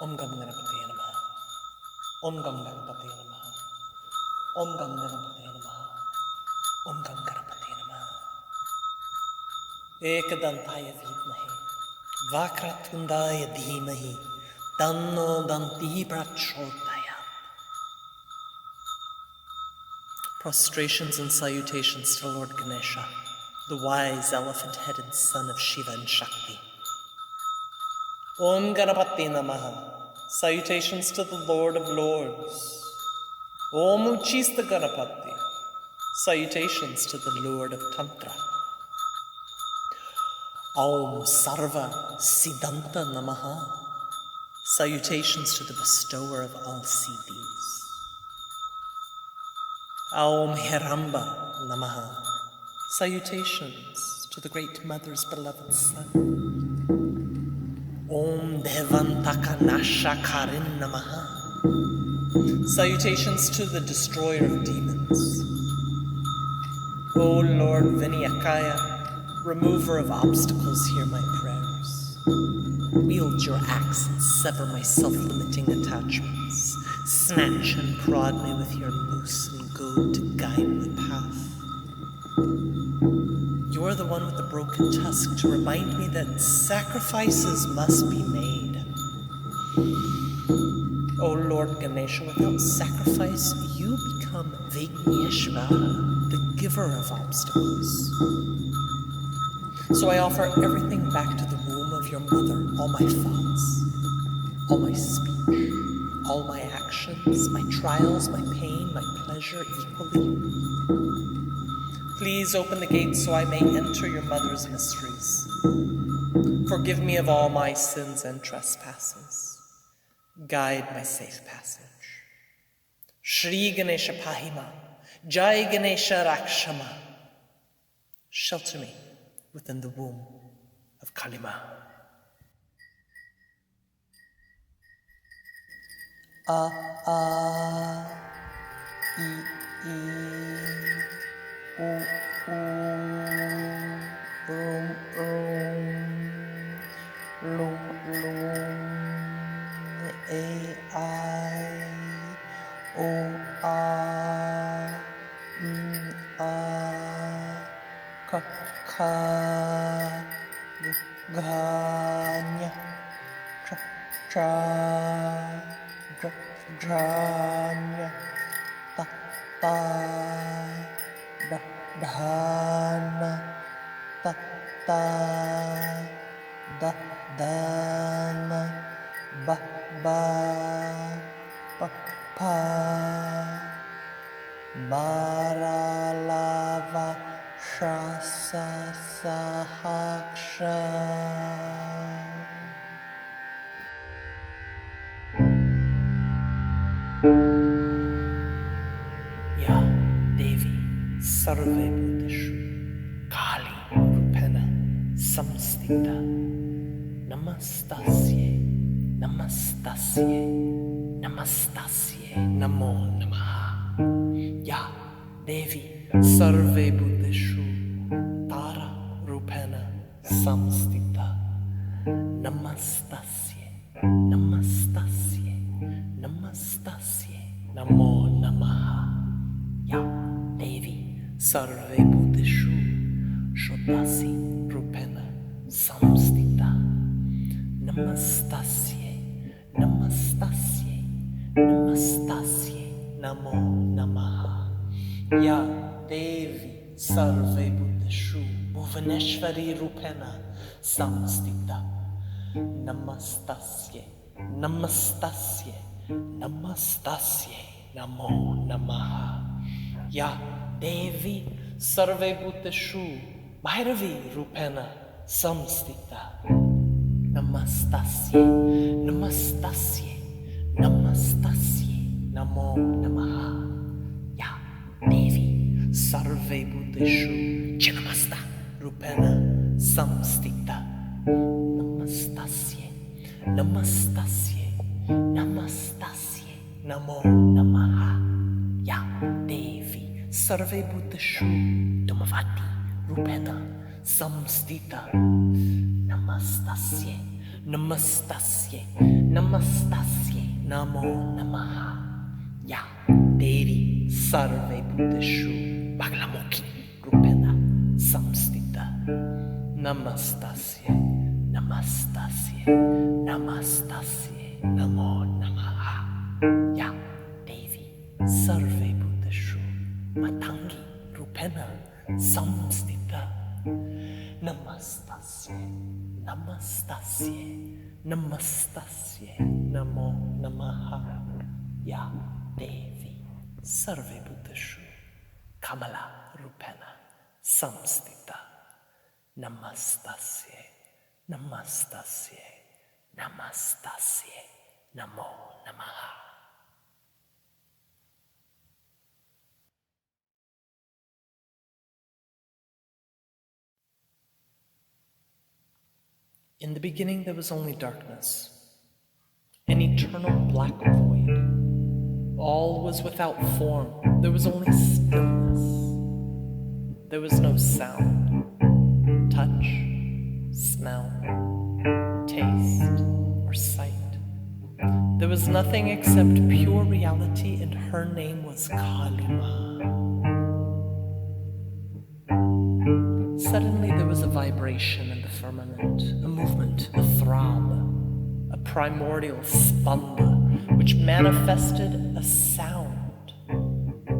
Om Gam Ganapataye Namaha. Om Gam Ganapataye Namaha. Om Gam Ganapataye Namaha. Om Gam Ganapataye Namaha. Ekadantaya Vidmahe. Vakratundaya Dhimahi. Tanno Danti Prachodayat. Prostrations and salutations to Lord Ganesha, the wise elephant-headed son of Shiva and Shakti. Om Ganapati Namaha. Salutations to the Lord of Lords. Om Uchista Ganapati. Salutations to the Lord of Tantra. Om Sarva Siddhanta Namaha. Salutations to the bestower of all siddhis. Om Hiramba Namaha. Salutations to the Great Mother's beloved son. Om Devantaka Nashakarin Namaha. Salutations to the destroyer of demons. O Lord Vinayakaya, remover of obstacles, hear my prayers. Wield your axe and sever my self-limiting attachments. Snatch and prod me with your loose and goad to guide my path. You are the one with the broken tusk to remind me that sacrifices must be made. O Lord Ganesha, without sacrifice, you become Vigneshvara, the giver of obstacles. So I offer everything back to the womb of your mother, all my thoughts, all my speech, all my actions, my trials, my pain, my pleasure equally. Please open the gates so I may enter your mother's mysteries. Forgive me of all my sins and trespasses. Guide my safe passage. Shri Ganesha Pahima, Jai Ganesha Rakshama. Shelter me within the womb of Kali Maa. Maralava Shasa Sahaksha. Ya Devi Sarve Bhuteshu Kali Rupena Samstita Namastasye Namastasye Namastasye Namo Namaha. Ya Devi Sarve Bhuteshu Tara Rupena Samstita Namastasye Namastasye Namastasye Namo Namaha. Ya Devi Sarve Bhuteshu Shodasi Rupena Samstita Namastasye Namastasye Namastasye Namo Namaha. Ya Devi Sarve Bhuteshu Bhuvaneshvari Rupena Samstita Namastasye Namastasye Namastasye Namo Namaha. Ya Devi Sarve Bhuteshu Bhairavi Rupena Samstita Namastasye Namastasye Namastasye Namo Namaha. Ya Devi Sarve Bhuteshu Chinamasta Rupena Samstita Namastasye Namastasye Namastasye Namo Namaha. Ya Devi Sarve Bhuteshu Dhamavati Rupena Samstita Namastasye Namastasye, Namastasye, Namo Namaha. Ya Devi Sarve Bhuteshu Bhaglamukhi Rupena Samstita. Namastasye, Namastasye, Namastasye, Namo Namaha. Ya Devi Sarve Bhuteshu Matangi Rupena Samstita. Namastasye, Namastasye, Namastasye, Namo Namaha. Ya Devi Sarve Bhuteshu Kamala Rupena Samstita. Namastasye, Namastasye, Namastasye, Namo Namaha. In the beginning there was only darkness, an eternal black void. All was without form. There was only stillness. There was no sound, touch, smell, taste, or sight. There was nothing except pure reality, and her name was Kali Maa. Suddenly there was a vibration in the firmament, a movement, a throb, a primordial spanda, which manifested a sound.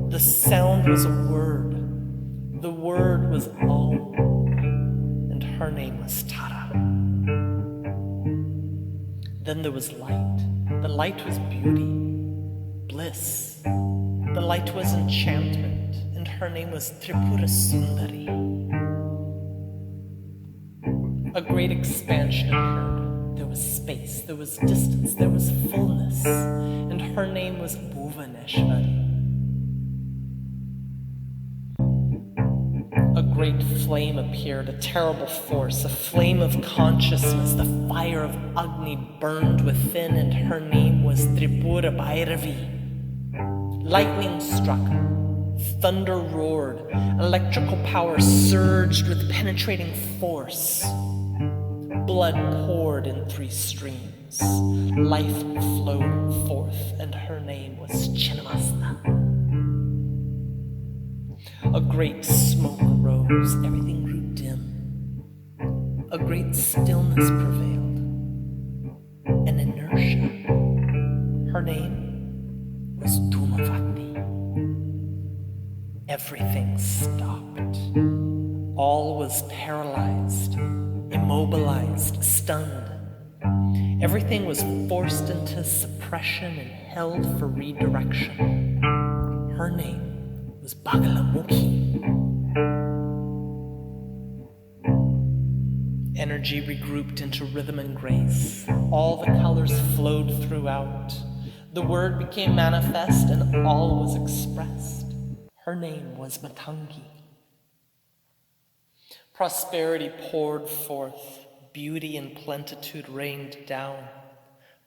The sound was a word. The word was Om, and her name was Tara. Then there was light. The light was beauty, bliss. The light was enchantment, and her name was Tripura Sundari. A great expansion occurred. There was space, there was distance, there was fullness, and her name was Bhuvaneshwari. A great flame appeared, a terrible force, a flame of consciousness. The fire of Agni burned within, and her name was Tripura Bhairavi. Lightning struck, thunder roared, electrical power surged with penetrating force. Blood poured in 3 streams. Life flowed forth, and her name was Chinnamasta. A great smoke arose, everything grew dim. A great stillness prevailed, an inertia. Her name was Dhumavati. Everything stopped. All was paralyzed, immobilized, stunned. Everything was forced into suppression and held for redirection. Her name was Bagalamukhi. Energy regrouped into rhythm and grace. All the colors flowed throughout. The word became manifest, and all was expressed. Her name was Matangi. Prosperity poured forth. Beauty and plenitude rained down.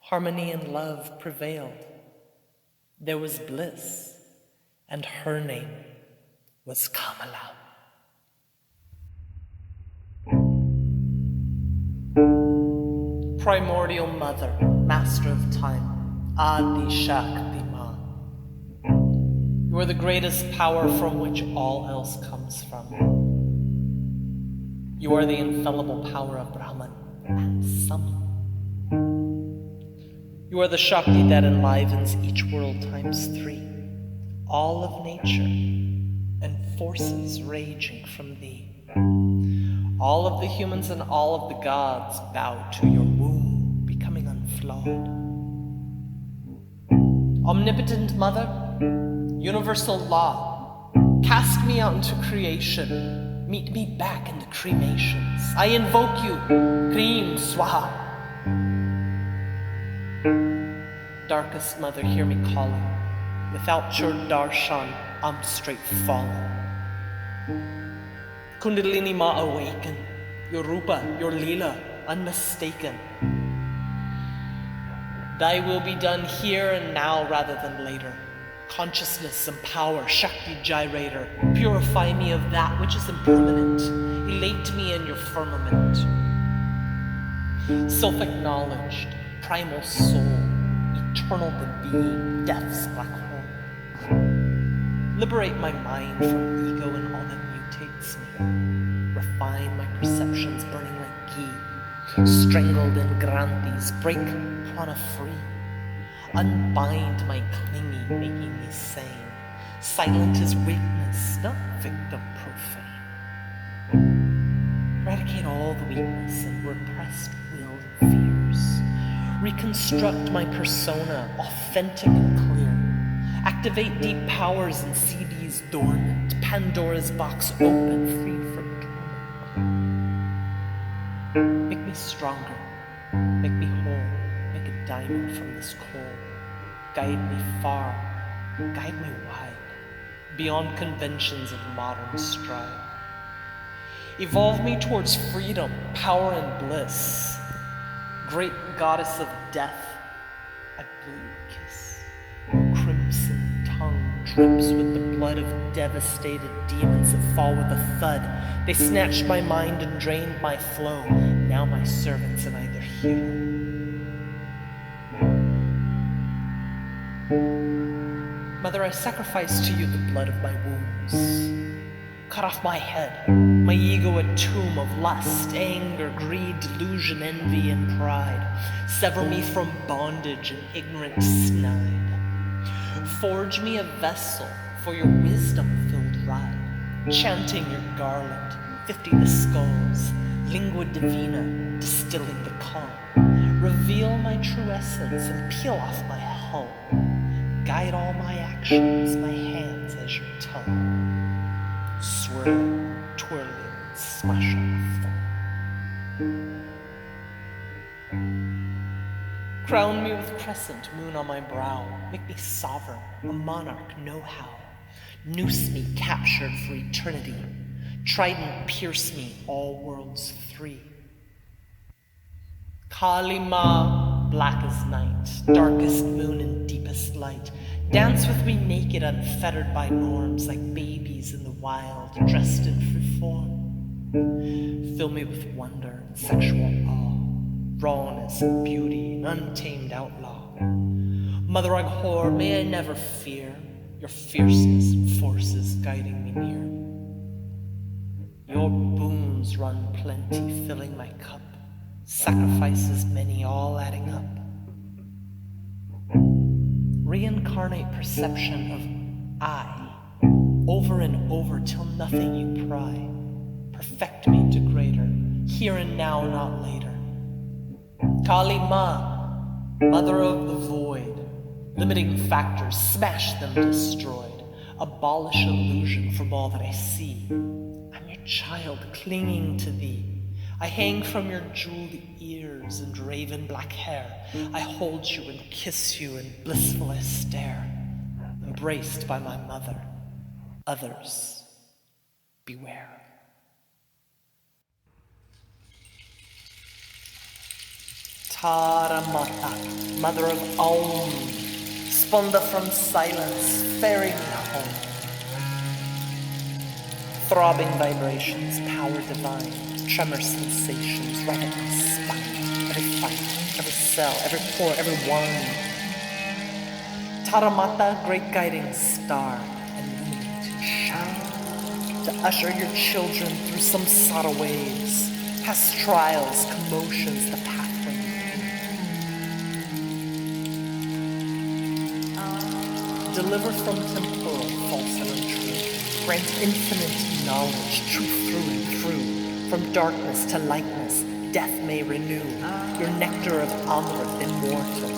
Harmony and love prevailed. There was bliss, and her name was Kamala. Primordial Mother, Master of Time, Adi Shakti Ma. You are the greatest power from which all else comes from. You are the infallible power of Brahman and Samma. You are the Shakti that enlivens each world times 3, all of nature, and forces raging from thee. All of the humans and all of the gods bow to your womb, becoming unflawed. Omnipotent Mother, universal law, cast me out into creation. Meet me back in the cremations. I invoke you, Kreem Swaha. Darkest Mother, hear me calling. Without your darshan, I'm straight falling. Kundalini Ma awaken. Your rupa, your lila, unmistaken. Thy will be done here and now rather than later. Consciousness and power, Shakti gyrator, purify me of that which is impermanent. Elate me in your firmament. self-acknowledged, primal soul, eternal the being, death's black hole. Liberate my mind from ego and all that mutates me. Refine my perceptions, burning like ghee. Strangled in granthis, break prana free. Unbind my clinging, making me sane. Silent is weakness, not victim profane. Eradicate all the weakness and repressed will and fears. Reconstruct my persona, authentic and clear. Activate deep powers and CDs dormant. Pandora's box open, free from torment. Make me stronger, make me whole, make a diamond from this coal. Guide me far, guide me wide, beyond conventions of modern strife. Evolve me towards freedom, power, and bliss. Great goddess of death, I blew your kiss. Your crimson tongue drips with the blood of devastated demons that fall with a thud. They snatched my mind and drained my flow. Now my servants and I their hero. Mother, I sacrifice to you the blood of my wounds. Cut off my head, my ego a tomb of lust, anger, greed, delusion, envy, and pride. Sever me from bondage and ignorant snide. Forge me a vessel for your wisdom-filled ride, chanting your garland, 50 the skulls, lingua divina, distilling the calm. Reveal my true essence and peel off my hull. Guide all my actions, my hands as your tongue. Swirling, twirling, smash on the floor. Crown me with crescent moon on my brow. Make me sovereign, a monarch, know-how. Noose me, captured for eternity. Trident pierce me, all worlds three. Kali Maa, black as night, darkest moon and deepest light. Dance with me naked, unfettered by norms, like babies in the wild, dressed in free form. Fill me with wonder and sexual awe, rawness and beauty, an untamed outlaw. Mother Aghori, may I never fear your fierceness and forces guiding me near. Your boons run plenty, filling my cup, sacrifices many, all adding up. Reincarnate perception of I, over and over till nothing you pry. Perfect me to greater, here and now, not later. Kali Maa, mother of the void, limiting factors, smash them destroyed. Abolish illusion from all that I see. I'm your child clinging to thee. I hang from your jeweled ears and raven black hair. I hold you and kiss you and blissful I stare. Embraced by my mother, others, beware. Tara Mata, mother of Aum, Sponda from silence, ferry me home. Throbbing vibrations, power divine, tremor sensations right at my spine. Every fight, every cell, every pore, every one. Taramata, great guiding star, illuminate, shine, to usher your children through samsara waves, past trials, commotions, the pathway. Deliver from temporal, false and untrue. Grant infinite knowledge, truth through and through. From darkness to lightness, death may renew. Your nectar of Amrit immortal.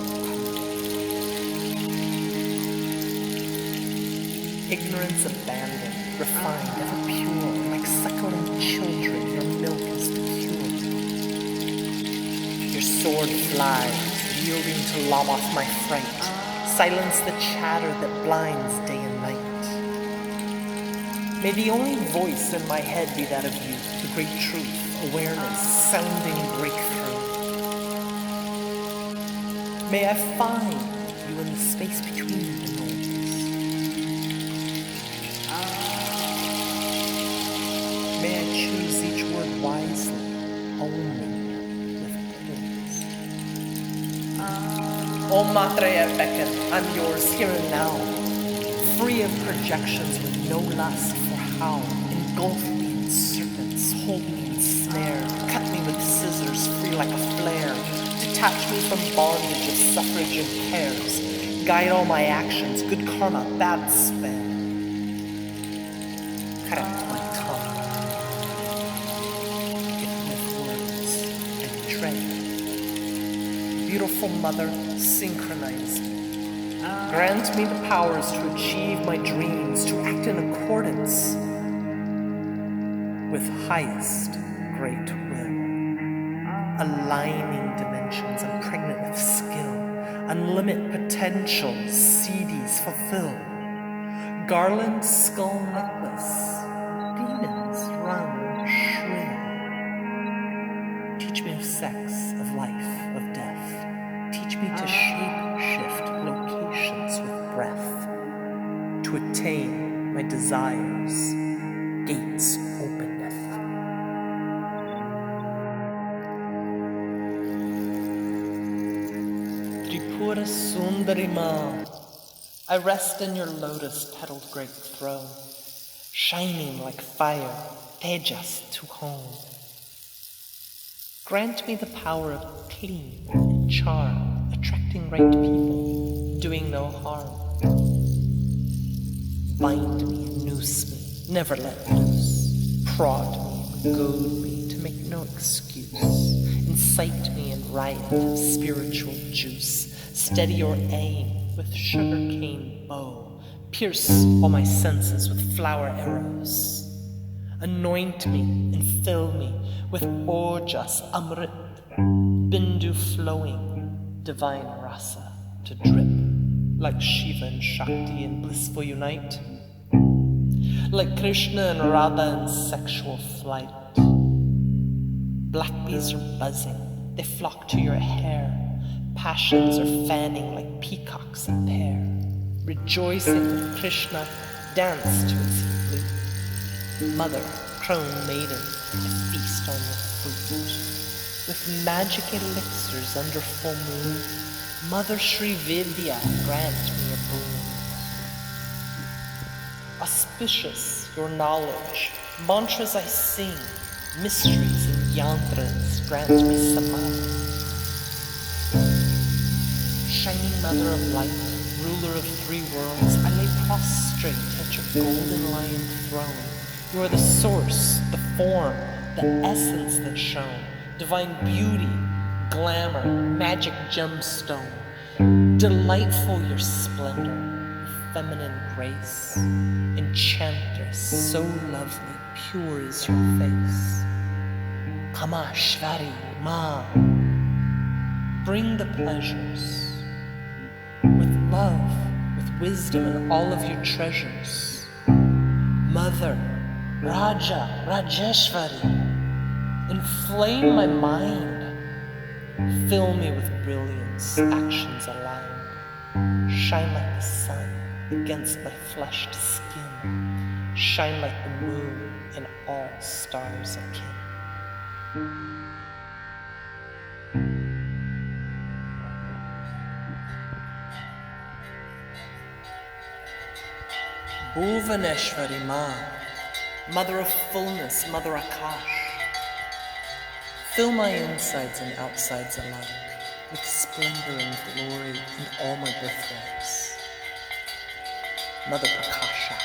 Ignorance abandoned, refined, ever pure. Like suckling children, your milk is pure. Your sword flies, yielding to lob off my fright. Silence the chatter that blinds day and night. May the only voice in my head be that of you, the great truth, awareness, sounding breakthrough. May I find you in the space between the noise. May I choose each word wisely, only with poise. O Maitreya beckon, I'm yours here and now, free of projections with no lust for how. Engulf me in serpents, hold me in snare, cut me with scissors free like a flare, detach me from bondage of suffrage and cares, guide all my actions, good karma, bad spare. Correct my tongue, if with words I betray. Beautiful Mother, synchronize me. Grant me the powers to achieve my dreams, to act in accordance with highest great will. Aligning dimensions, I'm pregnant with skill. Unlimit potential, CDs fulfill. Garland skull necklace, demons run shrill. Teach me of sex, of life, of death. Teach me to shape-shift locations with breath. To attain my desires, gates openeth. Tripura Sundari Maa, I rest in your lotus-petaled great throne, shining like fire, tejas to home. Grant me the power of clean and charm, attracting right people, doing no harm. Bind me and noose me, never let loose. Prod me and goad me to make no excuse. Incite me in riot of spiritual juice. Steady your aim with sugarcane bow. Pierce all my senses with flower arrows. Anoint me and fill me with ojas, amrit, bindu flowing, divine rasa to drip, like Shiva and Shakti in blissful unite, like Krishna and Radha in sexual flight. Black bees are buzzing, they flock to your hair, passions are fanning like peacocks in pair. Rejoicing with Krishna, dance to its flute. Mother, crone maiden, I feast on your fruit. With magic elixirs under full moon, Mother Shri Vidya, grant me a boon. Auspicious your knowledge, mantras I sing, mysteries and yantras, grant me samadhi. Shining Mother of light, ruler of three worlds, I lay prostrate at your golden lion throne. You are the source, the form, the essence that shone, divine beauty, glamour, magic gemstone. Delightful your splendor, feminine grace, enchantress, so lovely, pure is your face. Kamashvari Ma, bring the pleasures, with love, with wisdom and all of your treasures. Mother, Raja, Rajeshwari, inflame my mind, fill me with brilliance, actions aligned, shine like the sun against my fleshed skin, shine like the moon and all stars akin. Bhuvaneshwari Ma, Mother of fullness, Mother Akash, fill my insides and outsides alike with splendor and glory in all my birthrights. Mother Prakasha,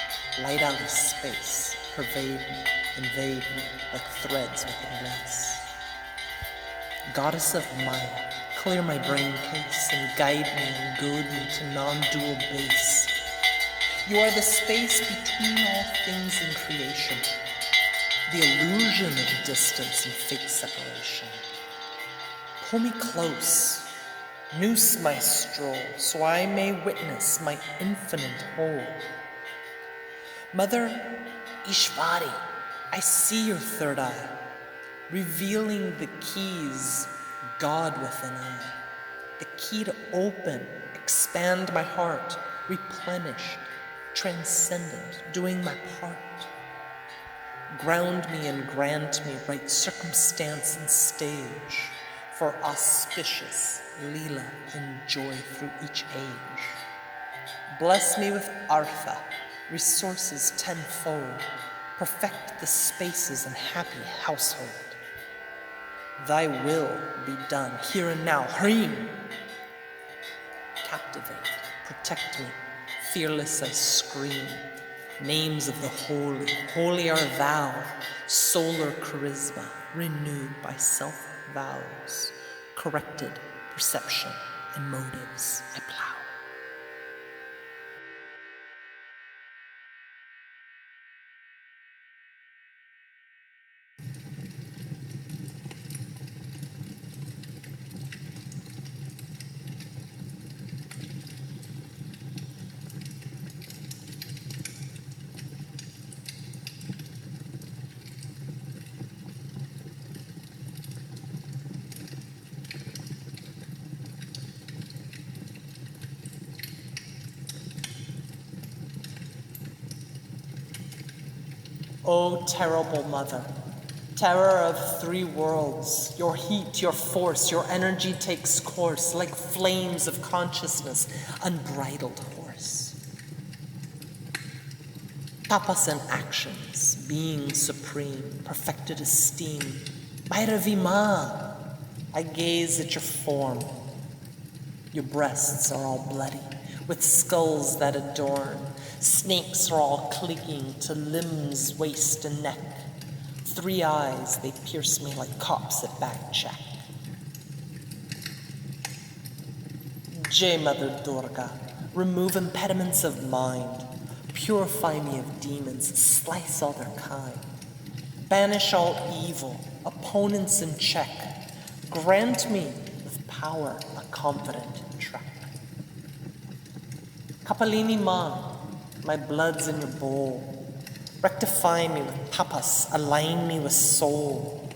light out of space, pervade me, invade me like threads within lace. Goddess of Maya, clear my brain case and guide me and goad me to non-dual base. You are the space between all things in creation, the illusion of distance and fake separation. Pull me close, noose my stroll, so I may witness my infinite whole. Mother Ishvari, I see your third eye, revealing the keys, God within I, the key to open, expand my heart, replenished, transcendent, doing my part. Ground me and grant me right circumstance and stage, for auspicious lila and joy through each age. Bless me with artha, resources tenfold, perfect the spaces and happy household. Thy will be done here and now. Hreem! Captivate, protect me, fearless I scream. Names of the holy, holy are thou, solar charisma, renewed by self-vows, corrected perception and motives I plow. O terrible mother, terror of three worlds, your heat, your force, your energy takes course like flames of consciousness, unbridled horse. Tapas and actions, being supreme, perfected esteem. Bhairavi Maa, I gaze at your form. Your breasts are all bloody, with skulls that adorn. Snakes are all clinging to limbs, waist, and neck. 3 eyes, they pierce me like cops at bag check. Jai Mother Durga, remove impediments of mind. Purify me of demons, slice all their kind. Banish all evil, opponents in check. Grant me with power a confident trek. Kapalini Maa, my blood's in your bowl. Rectify me with tapas, align me with soul.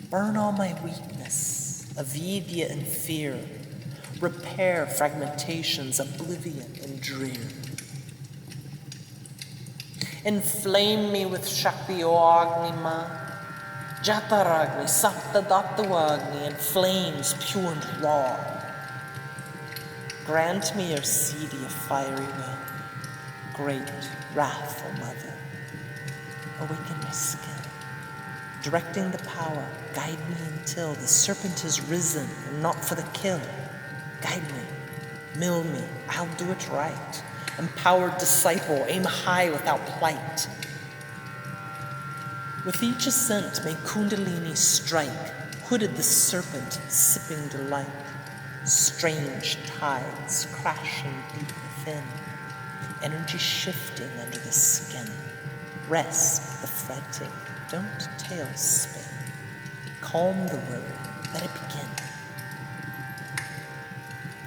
Burn all my weakness, avidya and fear. Repair fragmentations, oblivion and drear. Inflame me with Shakti O Agni Maa, Jataragni, Saptadattavagni, and flames pure and raw. Grant me your seedy of fiery will, great, wrathful mother. Awaken my skill, directing the power, guide me until the serpent is risen and not for the kill. Guide me, mill me, I'll do it right. Empowered disciple, aim high without plight. With each ascent may Kundalini strike, hooded the serpent, sipping delight. Strange tides crashing deep within, energy shifting under the skin. Rest the fretting, don't tail spin. Calm the worry, let it begin.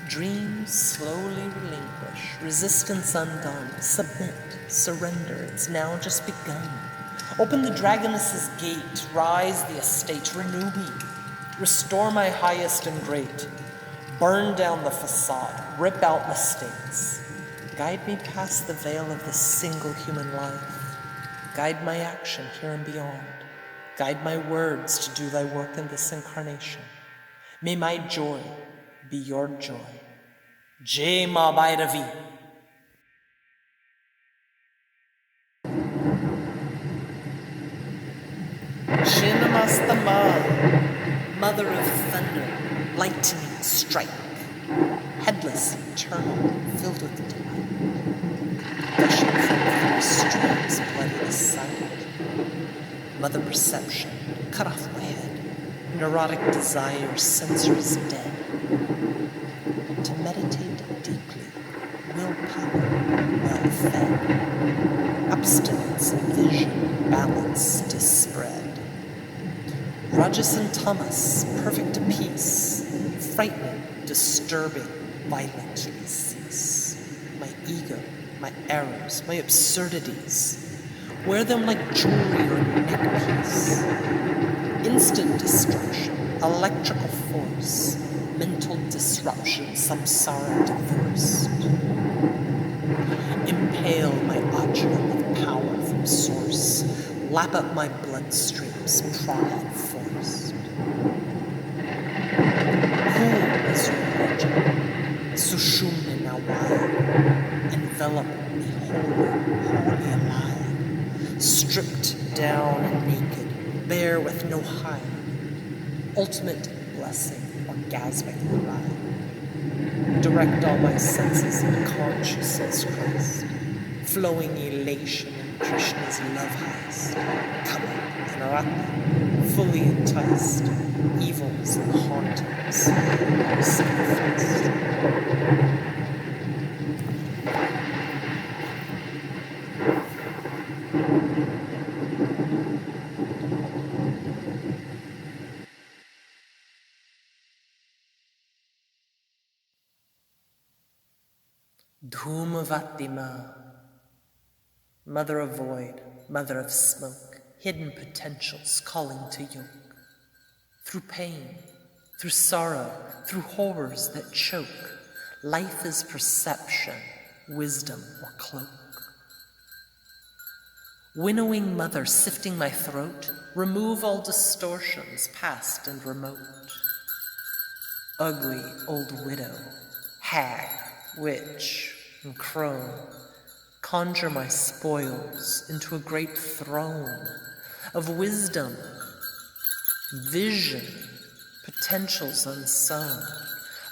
Dreams slowly relinquish, resistance undone. Submit, surrender, it's now just begun. Open the dragoness's gate, rise the estate, renew me. Restore my highest and great. Burn down the facade, rip out mistakes. Guide me past the veil of this single human life. Guide my action here and beyond. Guide my words to do thy work in this incarnation. May my joy be your joy. Jai Ma Bhairavi. Chinnamastama, mother of thunder, lightning strike. Headless, eternal, filled with delight. Gushing from three streams, bloody aside. Mother perception, cut off my head. Neurotic desire, sensories dead. To meditate deeply, willpower well fed. Abstinence and vision, balance dispread. Rajas and tamas, perfect peace. Frightening, disturbing, violently cease. My ego, my errors, my absurdities. Wear them like jewelry or neckpiece. Instant destruction, electrical force, mental disruption, samsara divorced. Impale my ajna with power from source. Lap up my bloodstreams, pride forced. envelop me wholly alive, stripped down and naked, bare with no hide, ultimate blessing, orgasmically live. Direct all my senses and conscious as Christ, flowing elation in Krishna's love heist, Kali Maa, fully enticed, evils and hauntings are sacrificed. Dashamahavidya Maa, mother of void, mother of smoke, hidden potentials calling to yoke. Through pain, through sorrow, through horrors that choke, life is perception, wisdom or cloak. Winnowing mother sifting my throat, remove all distortions past and remote. Ugly old widow, hag, witch, and crone, conjure my spoils into a great throne of wisdom, vision, potentials unsown.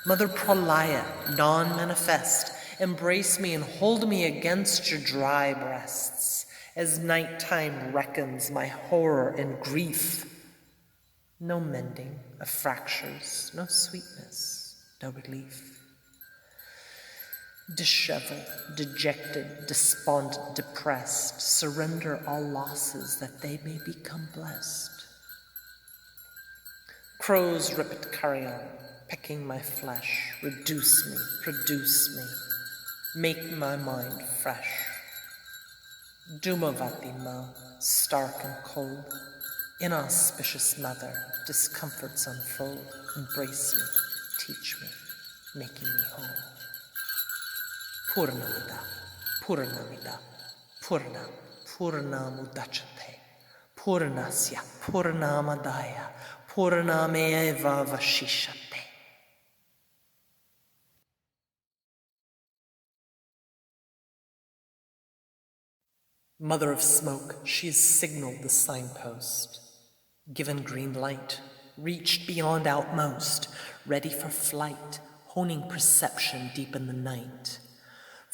Mother Pralaya, non-manifest, embrace me and hold me against your dry breasts as nighttime reckons my horror and grief. No mending of fractures, no sweetness, no relief. Disheveled, dejected, despondent, depressed, surrender all losses that they may become blessed. Crows ripped carrion, pecking my flesh, reduce me, produce me, make my mind fresh. Dashamahavidya Maa, stark and cold, inauspicious mother, discomforts unfold, embrace me, teach me, making me whole. Purnamida, Purnamida, Purna, Purnamudachate, Purnasya, Purnamadaya, Purnameva Vashishate. Mother of smoke, she has signaled the signpost, given green light, reached beyond outmost, ready for flight, honing perception deep in the night.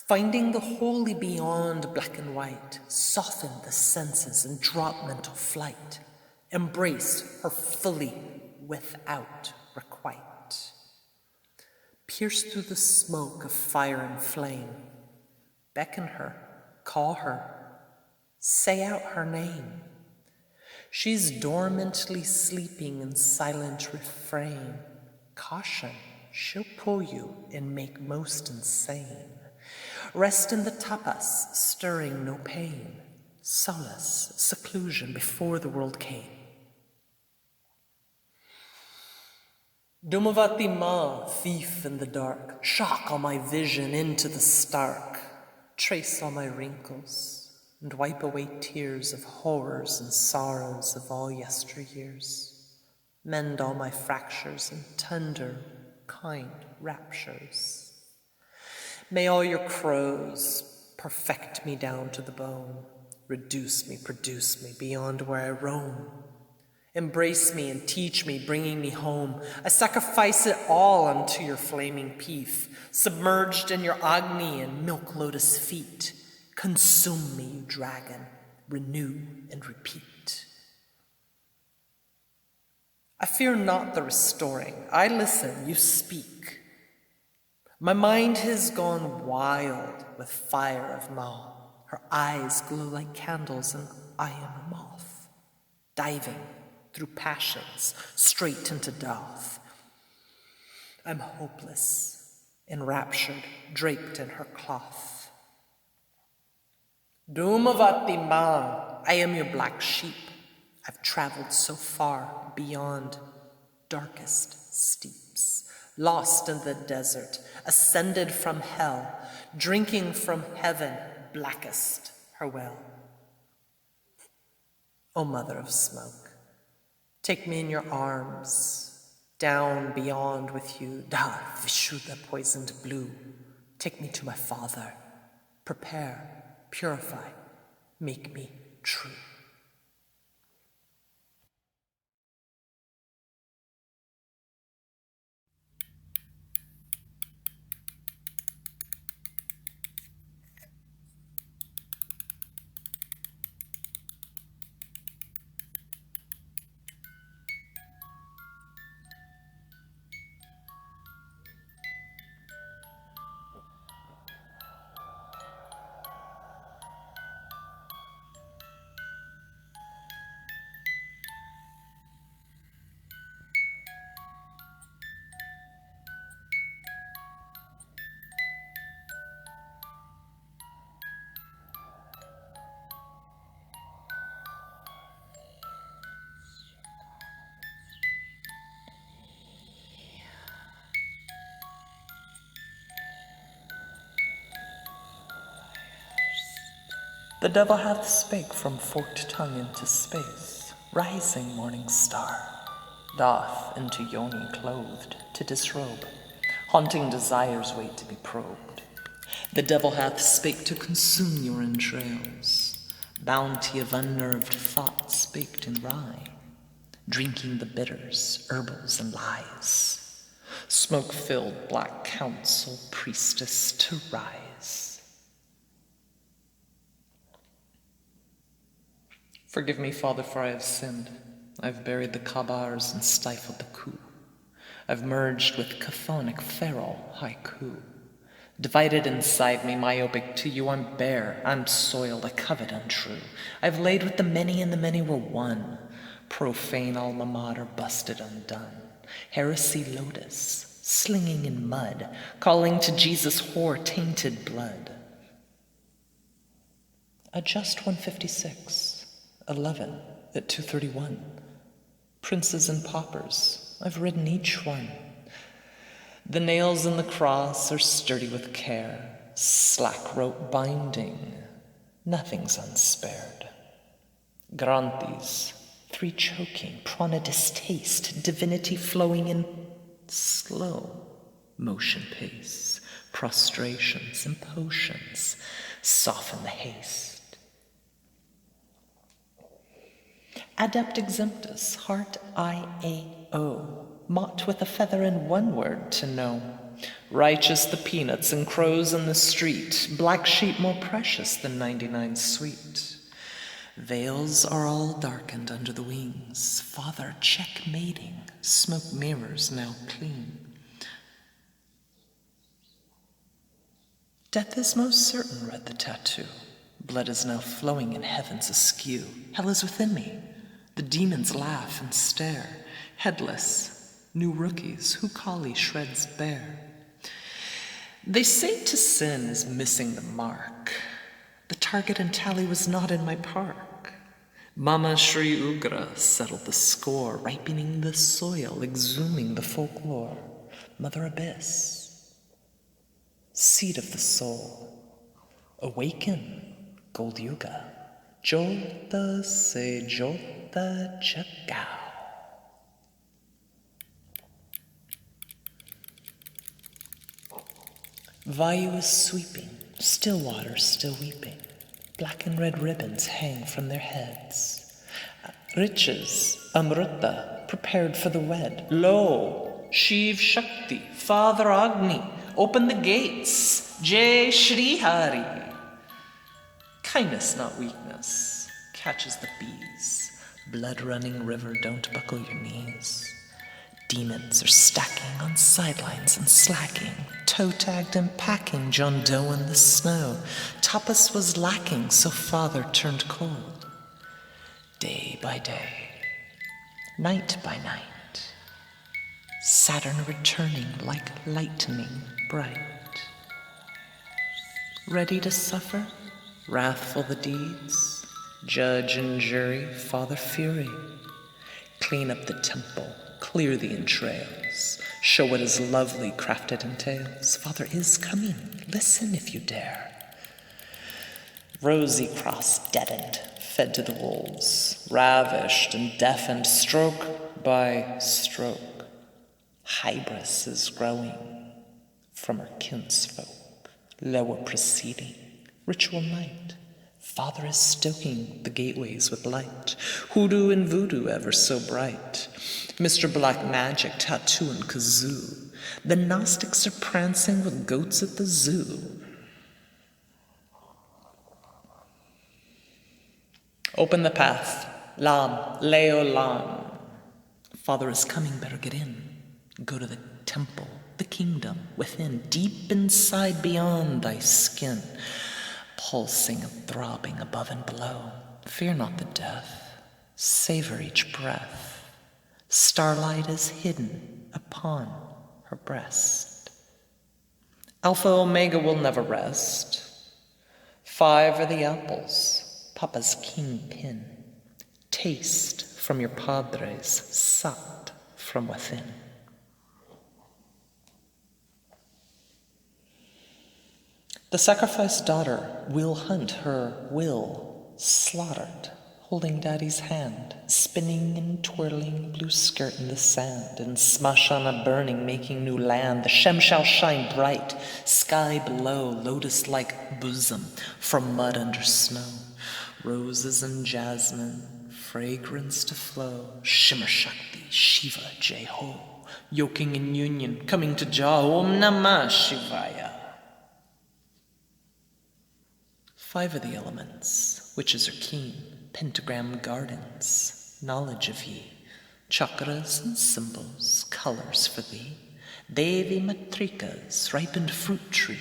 Finding the holy beyond black and white, soften the senses and drop mental flight. Embrace her fully without requite. Pierce through the smoke of fire and flame. Beckon her, call her, say out her name. She's dormantly sleeping in silent refrain. Caution, she'll pull you and make most insane. Rest in the tapas, stirring no pain. Solace, seclusion before the world came. Dashamahavidya Maa, thief in the dark, shock all my vision into the stark. Trace all my wrinkles and wipe away tears of horrors and sorrows of all yesteryears. Mend all my fractures and tender, kind raptures. May all your crows perfect me down to the bone, reduce me, produce me beyond where I roam. Embrace me and teach me, bringing me home. I sacrifice it all unto your flaming peace, submerged in your Agni and milk lotus feet. Consume me, you dragon, renew and repeat. I fear not the restoring, I listen, you speak. My mind has gone wild with fire of Maa. Her eyes glow like candles and I am a moth, diving through passions straight into death. I'm hopeless, enraptured, draped in her cloth. Dashamahavidya Maa, I am your black sheep. I've traveled so far beyond darkest steeps, lost in the desert, ascended from hell, drinking from heaven, blackest her well. O mother of smoke, take me in your arms, down beyond with you, Da Vishuddha poisoned blue. Take me to my father, Prepare, purify, make me true. The devil hath spake from forked tongue into space, rising morning star, doth into Yoni clothed to disrobe, haunting desires wait to be probed. The devil hath spake to consume your entrails, bounty of unnerved thoughts baked in rye, drinking the bitters, herbals, and lies, smoke-filled black counsel priestess to rise. Forgive me, Father, for I have sinned. I've buried the kabars and stifled the coup. I've merged with chthonic feral haiku. Divided inside me, myopic to you, I'm bare, I'm soiled, I covet untrue. I've laid with the many and the many were one. Profane alma mater busted undone. Heresy lotus, slinging in mud, calling to Jesus whore tainted blood. Adjust 156. 11 at 231. Princes and paupers, I've ridden each one. The nails in the cross are sturdy with care, slack rope binding, nothing's unspared. Granthis, 3 choking, prana distaste, divinity flowing in slow motion pace, prostrations and potions soften the haste. Adept exemptus, heart IAO, mocked with a feather and one word to know. Righteous the peanuts and crows in the street, black sheep more precious than 99 sweet. Veils are all darkened under the wings, Father checkmating, smoke mirrors now clean. Death is most certain, read the tattoo. Blood is now flowing in heavens askew. Hell is within me. The demons laugh and stare, headless, new rookies who Kali shreds bare. They say to sin is missing the mark. The target and tally was not in my park. Mama Shri Ugra settled the score, ripening the soil, exhuming the folklore. Mother Abyss, seed of the soul, awaken, Gold Yuga. Jota se Jota Chakao. Vayu is sweeping, still water still weeping. Black and red ribbons hang from their heads. Riches, Amrita, prepared for the wed. Lo, Shiv Shakti, Father Agni, open the gates. Jai Shri Hari. Kindness, not weakness, catches the bees. Blood-running river, don't buckle your knees. Demons are stacking on sidelines and slacking, toe-tagged and packing John Doe in the snow. Tapas was lacking, so Father turned cold. Day by day, night by night, Saturn returning like lightning bright. Ready to suffer? Wrathful the deeds, judge and jury, Father Fury. Clean up the temple, clear the entrails, show what his lovely crafted entails. Father is coming, listen if you dare. Rosy Cross deadened, fed to the wolves, ravished and deafened stroke by stroke. Hybris is growing from her kinsfolk, lower proceeding, Ritual night. Father is stoking the gateways with light. Hoodoo and voodoo ever so bright. Mr. Black Magic, tattoo and kazoo. The Gnostics are prancing with goats at the zoo. Open the path. Lam, Leo Lam. Father is coming, better get in. Go to the temple, the kingdom within, deep inside beyond thy skin. Pulsing and throbbing above and below. Fear not the death. Savor each breath. Starlight is hidden upon her breast. Alpha Omega will never rest. 5 are the apples, Papa's kingpin. Taste from your padres, sucked from within. The sacrificed daughter will hunt her will slaughtered, holding daddy's hand, spinning and twirling, blue skirt in the sand, and Smashana burning, making new land. The Shem shall shine bright, sky below, lotus-like bosom, from mud under snow. Roses and jasmine, fragrance to flow, Shimmer Shakti, Shiva, Jai-Ho, yoking in union, coming to Jah, Om Namah Shivaya. 5 are the elements, witches are keen, pentagram gardens, knowledge of ye, chakras and symbols, colors for thee, Devi matrikas, ripened fruit tree.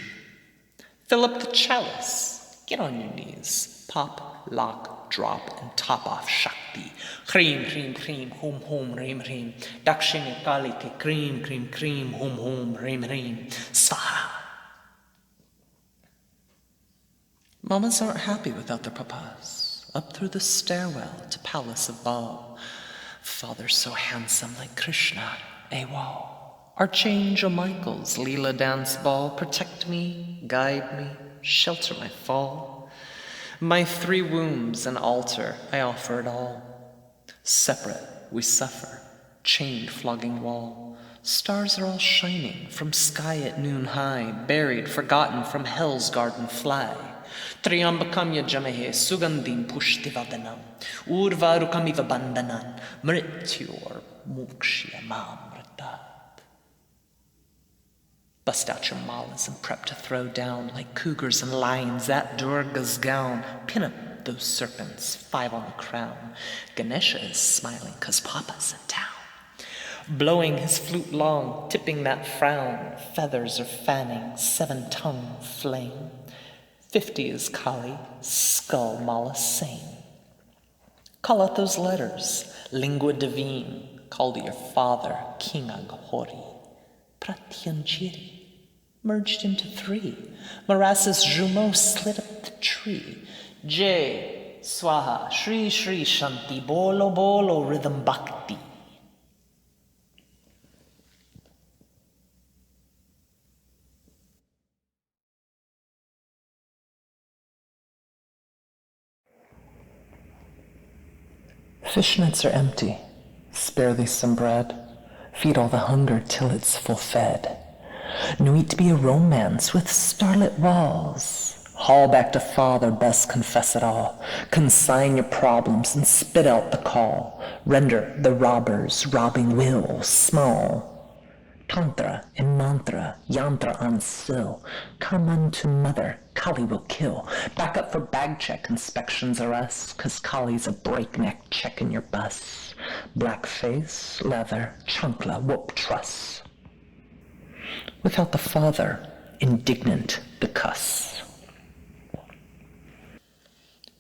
Fill up the chalice, get on your knees, pop, lock, drop, and top off Shakti. Cream, cream, cream, hum, hum, reem, reem. Dakshini ke cream, cream, cream, hum, hum, reem, reem. Swaha. Mamas aren't happy without their papas. Up through the stairwell to palace of ball. Father so handsome like Krishna, AWOL. Archangel Michael's Leela dance ball. Protect me, guide me, shelter my fall. My 3 wombs an altar, I offer it all. Separate we suffer, chained flogging wall. Stars are all shining from sky at noon high, buried, forgotten from hell's garden fly. Triambakamya jamahe sugandim pushtivadanam urvarukamiva bandanan mrityor mokshya mamritat. Bust out your malas and prep to throw down like cougars and lions at Durga's gown. Pin up those serpents, 5 on the crown. Ganesha is smiling 'cause Papa's in town. Blowing his flute long, tipping that frown. Feathers are fanning, 7-tongue flame. 50 is Kali, skull mala sane. Call out those letters, lingua divine. Call to your father, King Aghori. Pratyanjiri, merged into 3. Maras's Jumeau slid up the tree. Jai, Swaha, Shri Shri Shanti, Bolo Bolo, Rhythm Bhakti. Fishnets are empty. Spare thee some bread. Feed all the hunger till it's full fed. No eat to be a romance with starlit walls. Haul back to father, best confess it all. Consign your problems and spit out the call. Render the robbers robbing will small. Tantra and mantra, yantra on still. Come unto mother, Kali will kill. Back up for bag check, inspections arrest, 'cause Kali's a breakneck checking your bus. Black face, leather, chunkla, whoop truss. Without the father, indignant the cuss.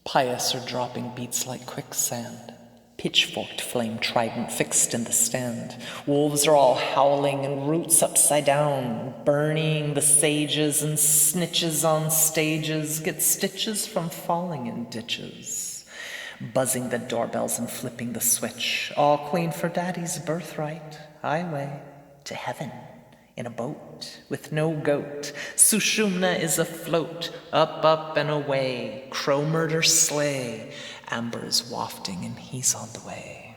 Pious are dropping beats like quicksand. Pitchforked flame trident fixed in the stand. Wolves are all howling and roots upside down, burning the sages, and snitches on stages get stitches from falling in ditches. Buzzing the doorbells and flipping the switch, all clean for daddy's birthright. Highway to heaven in a boat with no goat. Sushumna is afloat, up, up and away. Crow murder slay. Amber is wafting and he's on the way.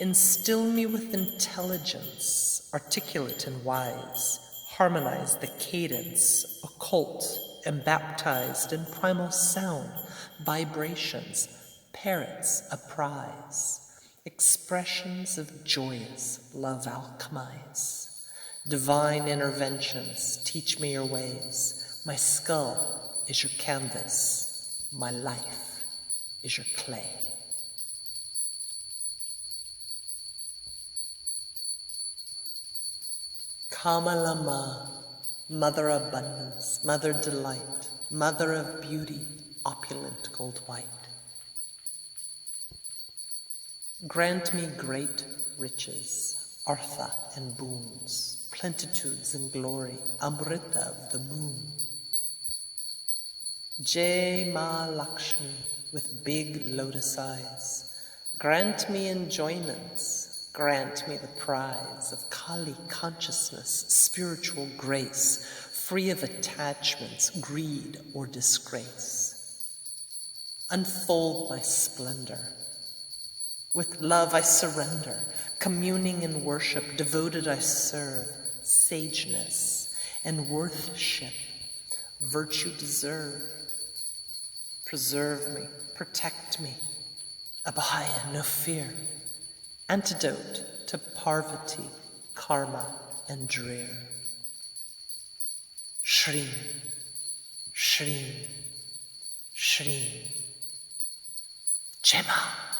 Instill me with intelligence, articulate and wise. Harmonize the cadence, occult and baptized in primal sound, vibrations, parrots apprise, expressions of joyous love alchemize. Divine interventions, teach me your ways. My skull is your canvas, my life is your clay. Kali Maa, Mother Abundance, Mother Delight, Mother of Beauty, opulent gold white. Grant me great riches, artha and boons, plenitudes and glory, amrita of the moon. Jai Ma Lakshmi, with big lotus eyes, grant me enjoyments. Grant me the prize of Kali consciousness, spiritual grace, free of attachments, greed, or disgrace. Unfold my splendor. With love I surrender, communing in worship, devoted I serve, sageness and worthship, virtue deserve. Preserve me, protect me, abhaya, no fear. Antidote to Parvati, karma, and drear. Shrim, Shrim, Shrim. Jai Ma.